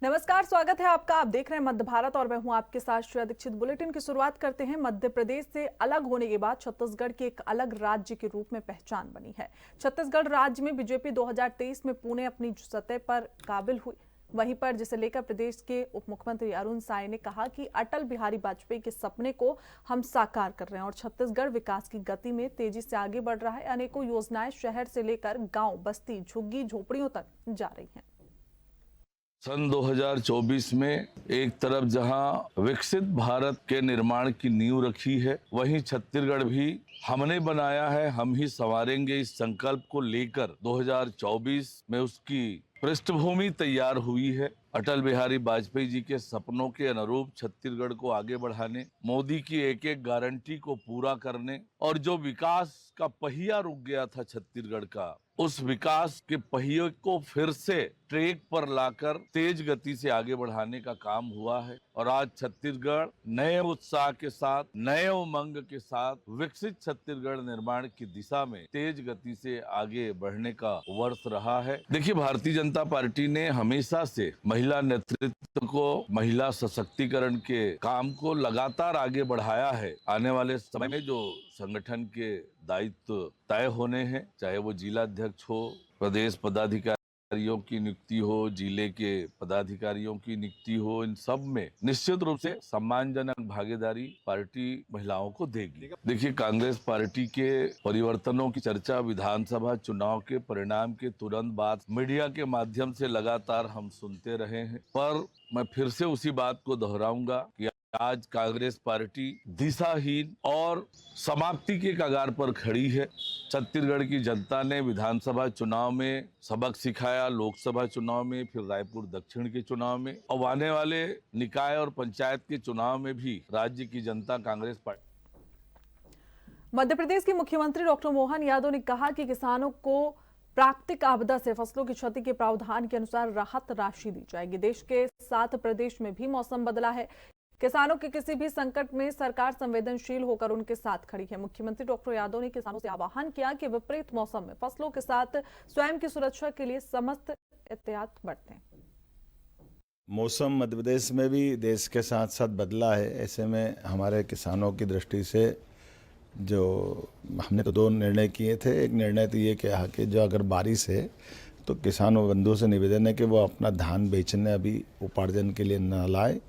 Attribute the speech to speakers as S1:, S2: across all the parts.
S1: नमस्कार, स्वागत है आपका। आप देख रहे हैं मध्य भारत और मैं हूं आपके साथ श्रेया दीक्षित। बुलेटिन की शुरुआत करते हैं। मध्य प्रदेश से अलग होने के बाद छत्तीसगढ़ की एक अलग राज्य के रूप में पहचान बनी है। छत्तीसगढ़ राज्य में बीजेपी 2023 में पुणे अपनी सतह पर काबिल हुई। वहीं पर जिसे लेकर प्रदेश के उप मुख्यमंत्री अरुण साय ने कहा कि अटल बिहारी वाजपेयी के सपने को हम साकार कर रहे हैं और छत्तीसगढ़ विकास की गति में तेजी से आगे बढ़ रहा है। अनेकों योजनाएं शहर से लेकर गांव, बस्ती, झुग्गी झोपड़ियों तक जा रही हैं।
S2: सन 2024 में एक तरफ जहां विकसित भारत के निर्माण की नींव रखी है, वहीं छत्तीसगढ़ भी हमने बनाया है, हम ही संवारेंगे इस संकल्प को लेकर 2024 में उसकी पृष्ठभूमि तैयार हुई है। अटल बिहारी वाजपेयी जी के सपनों के अनुरूप छत्तीसगढ़ को आगे बढ़ाने, मोदी की एक एक गारंटी को पूरा करने और जो विकास का पहिया रुक गया था छत्तीसगढ़ का, उस विकास के पहिए को फिर से ट्रैक पर लाकर तेज गति से आगे बढ़ाने का काम हुआ है। और आज छत्तीसगढ़ नए उत्साह के साथ, नए उमंग के साथ विकसित छत्तीसगढ़ निर्माण की दिशा में तेज गति से आगे बढ़ने का वर्ष रहा है। देखिए, भारतीय जनता पार्टी ने हमेशा से महिला नेतृत्व को, महिला सशक्तिकरण के काम को लगातार आगे बढ़ाया है। आने वाले समय में जो संगठन के दायित्व तय होने हैं, चाहे वो जिला अध्यक्ष हो, प्रदेश पदाधिकारियों की नियुक्ति हो, जिले के पदाधिकारियों की नियुक्ति हो, इन सब में निश्चित रूप से सम्मानजनक भागीदारी पार्टी महिलाओं को देगी। देखिए, कांग्रेस पार्टी के परिवर्तनों की चर्चा विधानसभा चुनाव के परिणाम के तुरंत बाद मीडिया के माध्यम से लगातार हम सुनते रहे हैं, पर मैं फिर से उसी बात को दोहराऊंगा कि आज कांग्रेस पार्टी दिशाहीन और समाप्ति के कगार पर खड़ी है। छत्तीसगढ़ की जनता ने विधानसभा चुनाव में सबक सिखाया, लोकसभा चुनाव में, फिर रायपुर दक्षिण के चुनाव में, और आने वाले निकाय और पंचायत के चुनाव में भी राज्य की जनता कांग्रेस पार्टी।
S1: मध्य प्रदेश के मुख्यमंत्री डॉक्टर मोहन यादव ने कहा कि किसानों को प्राकृतिक आपदा से फसलों की क्षति के प्रावधान के अनुसार राहत राशि दी जाएगी। देश के 7 प्रदेश में भी मौसम बदला है। किसानों के किसी भी संकट में सरकार संवेदनशील होकर उनके साथ खड़ी है। मुख्यमंत्री डॉक्टर यादव ने किसानों से आह्वान किया कि विपरीत मौसम में फसलों के साथ स्वयं की सुरक्षा के लिए समस्त एहतियात बरतें।
S3: मौसम मध्य प्रदेश में भी देश के साथ साथ बदला है। ऐसे में हमारे किसानों की दृष्टि से जो हमने तो 2 निर्णय किए थे। एक निर्णय तो ये कहा कि जो अगर बारिश है तो किसानों बंधुओं से निवेदन है कि वो अपना धान बेचने अभी उपार्जन के लिए न लाए।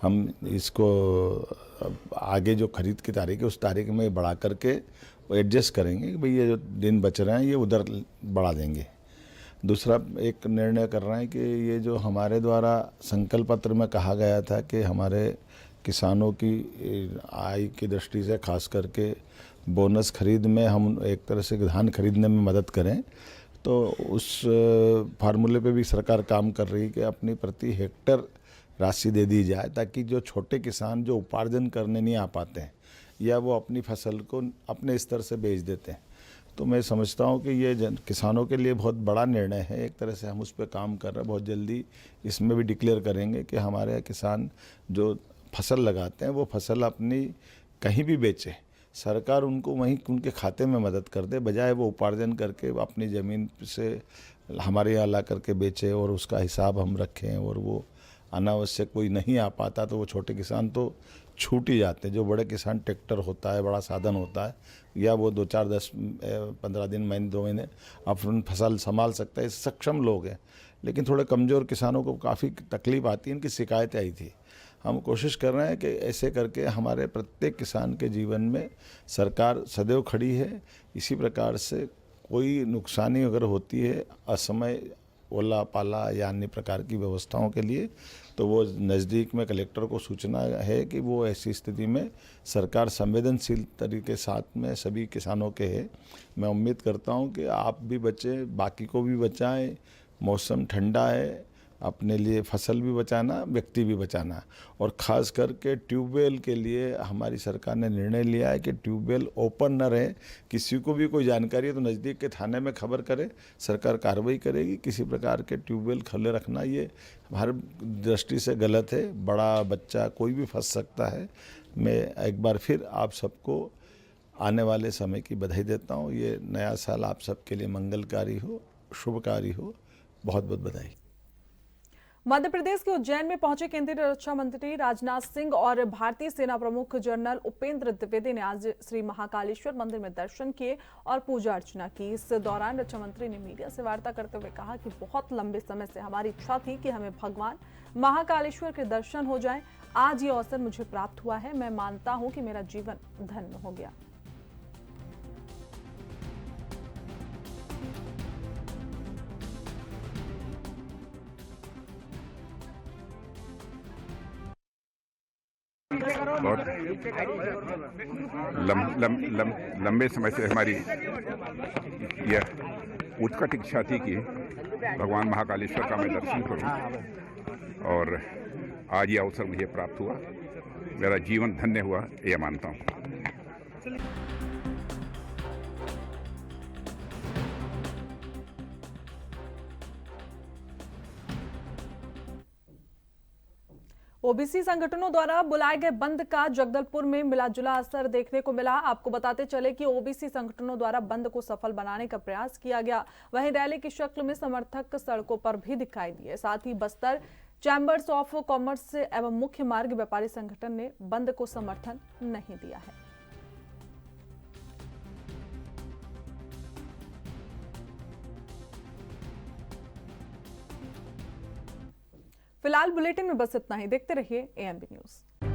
S3: हम इसको आगे जो खरीद की तारीख है उस तारीख में बढ़ा करके वो एडजस्ट करेंगे कि भाई ये जो दिन बच रहे हैं ये उधर बढ़ा देंगे। दूसरा एक निर्णय कर रहे हैं कि ये जो हमारे द्वारा संकल्प पत्र में कहा गया था कि हमारे किसानों की आय की दृष्टि से खास करके बोनस खरीद में हम एक तरह से धान खरीदने में मदद करें, तो उस फार्मूले पे भी सरकार काम कर रही है कि अपनी प्रति हेक्टर राशि दे दी जाए, ताकि जो छोटे किसान जो उपार्जन करने नहीं आ पाते हैं या वो अपनी फसल को अपने स्तर से बेच देते हैं, तो मैं समझता हूँ कि ये किसानों के लिए बहुत बड़ा निर्णय है। एक तरह से हम उस पर काम कर रहे हैं। बहुत जल्दी इसमें भी डिक्लेयर करेंगे कि हमारे किसान जो फसल लगाते हैं वो फसल अपनी कहीं भी बेचे, सरकार उनको वहीं उनके खाते में मदद कर दे, बजाय वो उपार्जन करके अपनी ज़मीन से हमारे यहाँ ला करके बेचे और उसका हिसाब हम रखें। और वो अनावश्यक कोई नहीं आ पाता तो वो छोटे किसान तो छूट ही जाते हैं। जो बड़े किसान ट्रैक्टर होता है, बड़ा साधन होता है, या वो 2, 4, 10, 15 दिन, महीने, 2 महीने अपन फसल संभाल सकता है, सक्षम लोग हैं। लेकिन थोड़े कमज़ोर किसानों को काफ़ी तकलीफ आती है, इनकी शिकायतें आई थी। हम कोशिश कर रहे हैं कि ऐसे करके हमारे प्रत्येक किसान के जीवन में सरकार सदैव खड़ी है। इसी प्रकार से कोई नुकसानी अगर होती है असमय ओला पाला या अन्य प्रकार की व्यवस्थाओं के लिए, तो वो नज़दीक में कलेक्टर को सूचना है कि वो ऐसी स्थिति में सरकार संवेदनशील तरीके साथ में सभी किसानों के है। मैं उम्मीद करता हूं कि आप भी बचें, बाकी को भी बचाएं। मौसम ठंडा है, अपने लिए फसल भी बचाना, व्यक्ति भी बचाना। और ख़ास करके ट्यूबवेल के लिए हमारी सरकार ने निर्णय लिया है कि ट्यूबवेल ओपन न रहे। किसी को भी कोई जानकारी है तो नज़दीक के थाने में खबर करे, सरकार कार्रवाई करेगी। किसी प्रकार के ट्यूबवेल खुले रखना ये हर दृष्टि से गलत है। बड़ा बच्चा कोई भी फंस सकता है। मैं एक बार फिर आप सबको आने वाले समय की बधाई देता हूँ। ये नया साल आप सबके लिए मंगलकारी हो, शुभकारी हो। बहुत बहुत बधाई।
S1: मध्य प्रदेश के उज्जैन में पहुंचे केंद्रीय रक्षा मंत्री राजनाथ सिंह और भारतीय सेना प्रमुख जनरल उपेंद्र द्विवेदी ने आज श्री महाकालेश्वर मंदिर में दर्शन किए और पूजा अर्चना की। इस दौरान रक्षा मंत्री ने मीडिया से वार्ता करते हुए कहा कि बहुत लंबे समय से हमारी इच्छा थी कि हमें भगवान महाकालेश्वर के दर्शन हो जाएं। आज ये अवसर मुझे प्राप्त हुआ है। मैं मानता हूं कि मेरा जीवन धन्य हो गया।
S4: बहुत लंबे समय से हमारी यह उत्कट इच्छा थी कि भगवान महाकालेश्वर का मैं दर्शन करूं और आज यह अवसर मुझे प्राप्त हुआ। मेरा जीवन धन्य हुआ, यह मानता हूं।
S1: ओबीसी संगठनों द्वारा बुलाए गए बंद का जगदलपुर में मिलाजुला असर देखने को मिला। आपको बताते चले कि ओबीसी संगठनों द्वारा बंद को सफल बनाने का प्रयास किया गया। वहीं रैली की शक्ल में समर्थक सड़कों पर भी दिखाई दिए। साथ ही बस्तर चैंबर्स ऑफ कॉमर्स एवं मुख्य मार्ग व्यापारी संगठन ने बंद को समर्थन नहीं दिया है। फिलहाल बुलेटिन में बस इतना ही। देखते रहिए एएनबी न्यूज।